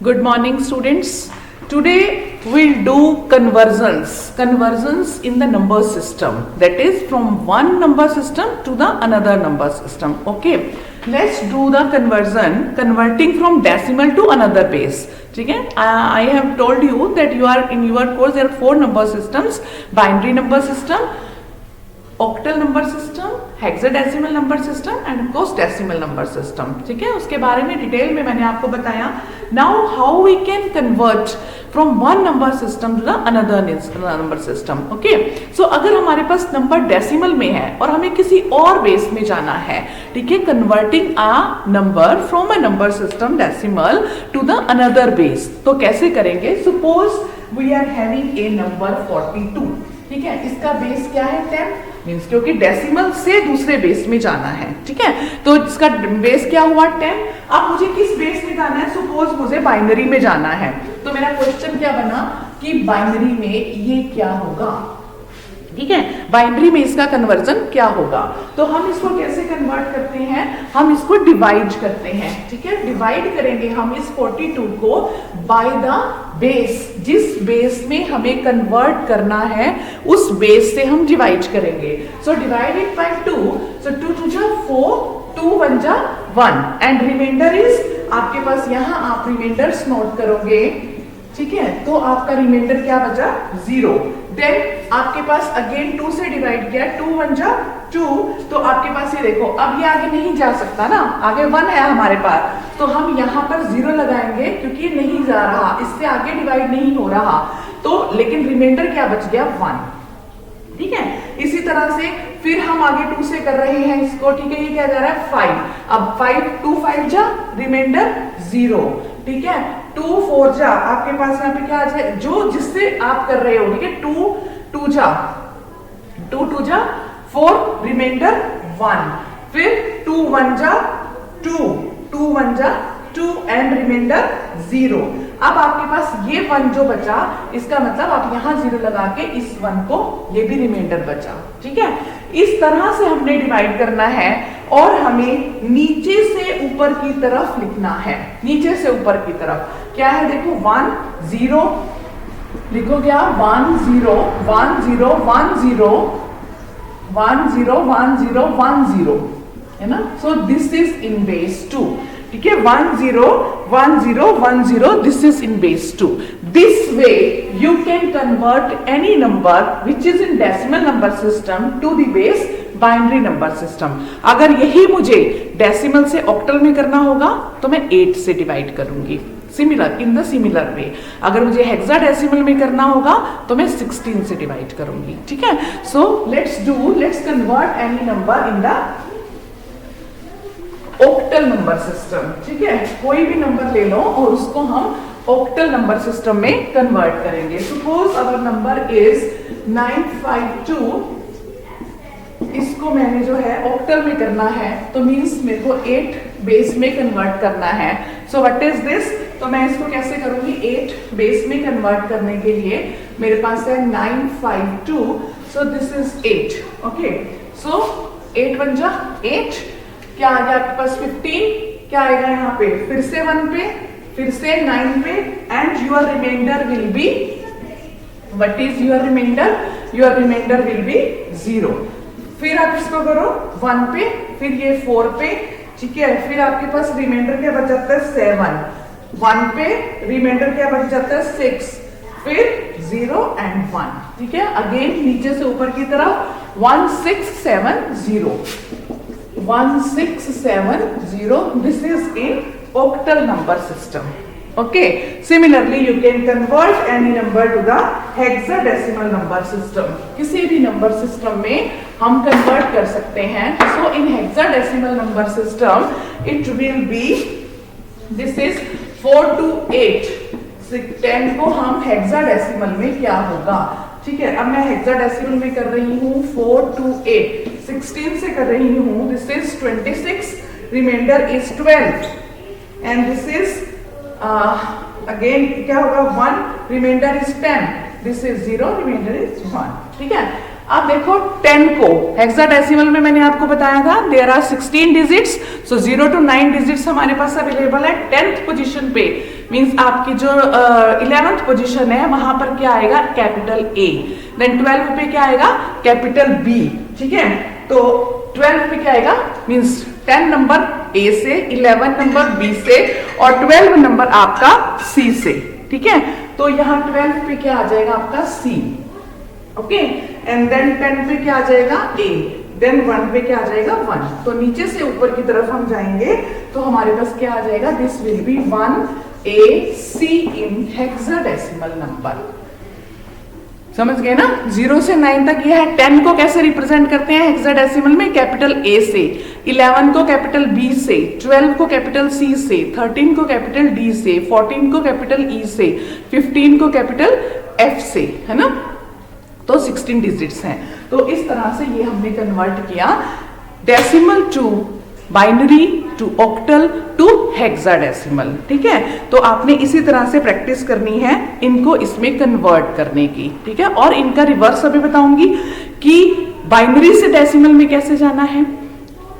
Good morning, students. Today we'll do conversions in the number system, that is from one number system to the another number system. Okay, let's do the converting from decimal to another base. ठीक है, I have told you that you are in your course there are four number systems: binary number system, octal number system, hexadecimal number system end of course decimal number system. ठीक है, उसके बारे में detail में मैंने आपको बताया. Now how we can convert from one number system to the another number system. Okay, so अगर हमारे पास नंबर डेसिमल में है और हमें किसी और बेस में जाना है, ठीक है, converting a number from a number system decimal to the another base, तो कैसे करेंगे? Suppose we are having a number 42. ठीक है, इसका बेस क्या है? 10 मीन्स क्योंकि डेसिमल से दूसरे बेस में जाना है. ठीक है, तो इसका बेस क्या हुआ? 10. अब मुझे किस बेस में जाना है? सपोज मुझे बाइनरी में जाना है, तो मेरा क्वेश्चन क्या बना कि बाइनरी में ये क्या होगा. ठीक है, बाइनरी में इसका कन्वर्जन क्या होगा? तो हम इसको कैसे कन्वर्ट करते हैं? हम इसको डिवाइड करते हैं. ठीक है, डिवाइड करेंगे हम इस 42 को बाय द बेस. जिस बेस में हमें कन्वर्ट करना है उस बेस से हम डिवाइड करेंगे. सो डिवाइडेड बाय 2, सो 2 2 जा 4, 2 1 जा 1 एंड रिमाइंडर इज आपके पास. यहां आप रिमाइंडर्स नोट करोगे. ठीक है, तो आपका रिमाइंडर क्या बचा? 0. देन आपके पास अगेन 2 से डिवाइड किया, 2 1 जा 2, तो आपके पास ये देखो, अब ये आगे नहीं जा सकता ना, आगे 1 है हमारे पास, तो हम यहाँ पर 0 लगाएंगे क्योंकि ये नहीं जा रहा, इससे आगे डिवाइड नहीं हो रहा. तो लेकिन रिमाइंडर क्या बच गया? 1. ठीक है, इसी तरह से फिर हम आगे 2 से कर रहे हैं इसको. ठीक है, ये क्या जा रहा है? 5. अब 5 2 5 जा, रिमाइंडर 0. ठीक है, 2 4 जा, आपके पास यहाँ पे क्या आ जाए जो जिससे आप कर रहे हो. ठीक है, 2 2 जा 4, रिमाइंडर 1. फिर 2 1 जा 2, 2 1 जा 2 एंड रिमाइंडर 0. अब आपके पास ये 1 जो बचा, इसका मतलब आप यहां 0 लगा के इस 1 को, ये भी रिमाइंडर बचा. ठीक है, इस तरह से हमने डिवाइड करना है और हमें नीचे से ऊपर की तरफ लिखना है. नीचे से ऊपर की तरफ क्या है? देखो 1 0 लिखोगे आप, 1 0 1 0 1 0 1 0 1 0 1 0, है ना. So this is in base 2. ठीक है, 1 0 1 0 1 0, this is in base 2. This way you can convert any number which is in decimal number system to the base binary number system. अगर यही मुझे डेसिमल से ऑक्टल में करना होगा तो मैं 8 से डिवाइड करूंगी. Similar in the similar way, अगर मुझे हेक्साडेसिमल में करना होगा तो मैं 16 से डिवाइड करूंगी. ठीक है, so let's convert any number in the octal number system. ठीक है, कोई भी नंबर ले लो और उसको हम ऑक्टल नंबर सिस्टम में कन्वर्ट करेंगे. Suppose our number is 952. इसको मैंने जो है ऑक्टल में करना है, तो मींस मेरे को 8 बेस में कन्वर्ट करना है. So what is this? तो मैं इसको कैसे करूंगी? 8 बेस में कन्वर्ट करने के लिए मेरे पास है 952. सो दिस इज 8. ओके, सो 8 1 जा 8, क्या आ गया आपके पास? 15. क्या आएगा यहाँ पे? फिर से 1 पे, फिर से 9 पे and your remainder will be, what is your remainder? Your remainder will be 0. फिर आप इसको करो 1 पे, फिर ये 4 पे. ठीक है, फिर आपके पास रिमाइंडर क्या बच जाता है? 7. 1 पे रिमाइंडर क्या बच जाता है? 6. फिर 0 एंड 1. ठीक है, अगेन नीचे से ऊपर की तरफ 1 6 7 0 1 6 7 0. This is in octal number system. Okay. Similarly, you can convert any number to the hexadecimal number system. किसी भी नंबर सिस्टम में हम कन्वर्ट कर सकते हैं. So in hexadecimal number system, it will be, this is 4 to 8. 10 को हम hexadecimal में क्या होगा? ठीक है, अब मैं हेक्साडेसिमल में कर रही हूँ 4 to 8. 16 से कर रही हूँ, this is 26, remainder is 12 and this is again क्या होगा? 1, remainder is 10, this is 0, remainder is 1. ठीक है, अब देखो 10 को हेक्साडेसिमल में मैंने आपको बताया था there are 16 digits, so 0 to 9 digits हमारे पास अवेलेबल है. 10th पोजीशन पे मींस आपकी जो 11th पोजीशन है वहां पर क्या आएगा, कैपिटल ए। देन 12 पे क्या आएगा, कैपिटल बी। ठीक है, तो 12 पे क्या आएगा, मींस 10 नंबर ए से, 11 नंबर बी से और 12 नंबर आपका सी से। ठीक है, तो यहाँ 12 पे क्या आ जाएगा आपका सी। ओके, एंड देन 10 पे क्या आ जाएगा ए, देन 1 पे क्या आ जाएगा 1। तो नीचे से ऊपर की तरफ हम जाएंगे तो हमारे पास क्या आ जाएगा, this will be 1AC in hexadecimal number. समझ गए ना, 0 से 9 तक यह है। 10 को कैसे रिप्रेजेंट करते हैं हेक्साडेसिमल में, कैपिटल ए से, 11 को कैपिटल बी से, 12 को कैपिटल सी से, 13 को कैपिटल डी से, 14 को कैपिटल ई से, 15 को कैपिटल एफ से, है ना। तो 16 डिजिट्स हैं। तो इस तरह से ये हमने कन्वर्ट किया decimal to binary to octal to hexadecimal. ठीक है, तो आपने इसी तरह से प्रैक्टिस करनी है इनको इसमें कन्वर्ट करने की। ठीक है, और इनका रिवर्स अभी बताऊंगी कि बाइनरी से डेसिमल में कैसे जाना है,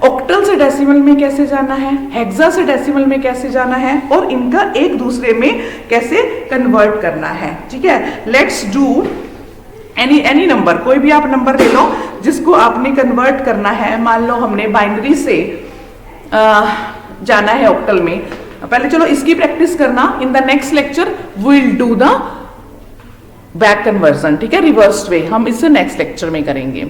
ऑक्टल से डेसिमल में कैसे जाना है, हेक्सा से डेसिमल में कैसे जाना है और इनका एक दूसरे में कैसे कन्वर्ट करना है। ठीक है, लेट्स डू एनी नंबर, कोई भी आप नंबर ले लो जिसको आपने कन्वर्ट करना है। मान लो हमने बाइनरी से जाना है ऑक्टल में, पहले चलो इसकी प्रैक्टिस करना। In the next lecture will do the back conversion. ठीक है, रिवर्स वे हम इससे नेक्स्ट लेक्चर में करेंगे।